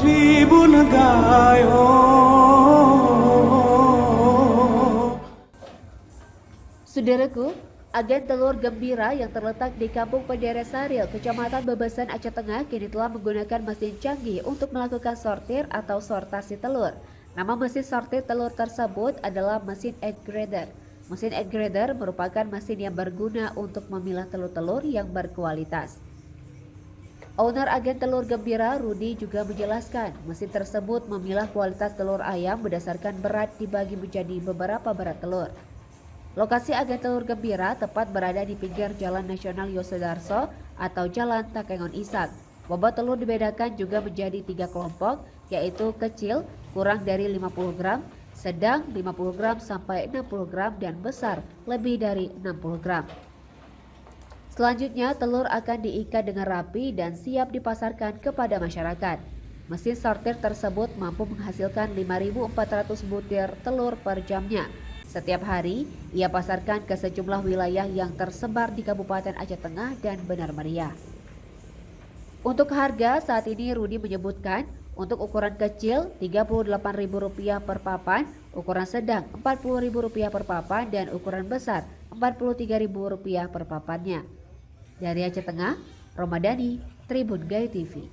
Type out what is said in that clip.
Tribun Gayo. Saudaraku, agen telur gembira yang terletak di Kampung Pendere Saril, Kecamatan Bebesan, Aceh Tengah, kini telah menggunakan mesin canggih untuk melakukan sortir atau sortasi telur. Nama mesin sortir telur tersebut adalah mesin egg grader. Mesin egg grader merupakan mesin yang berguna untuk memilah telur-telur yang berkualitas. Owner agen telur gembira, Rudi, juga menjelaskan mesin tersebut memilah kualitas telur ayam berdasarkan berat dibagi menjadi beberapa berat telur. Lokasi agen telur gembira tepat berada di pinggir Jalan Nasional Yosudarso atau Jalan Takengon Ishak. Bobot telur dibedakan juga menjadi 3 kelompok, yaitu kecil kurang dari 50 gram, sedang 50 gram sampai 60 gram, dan besar lebih dari 60 gram. Selanjutnya, telur akan diikat dengan rapi dan siap dipasarkan kepada masyarakat. Mesin sortir tersebut mampu menghasilkan 5.400 butir telur per jamnya. Setiap hari, ia pasarkan ke sejumlah wilayah yang tersebar di Kabupaten Aceh Tengah dan Benar Meriah. Untuk harga, saat ini Rudi menyebutkan untuk ukuran kecil Rp38.000 per papan, ukuran sedang Rp40.000 per papan, dan ukuran besar Rp43.000 per papannya. Dari Aceh Tengah, Romadani, Tribun Gayo TV.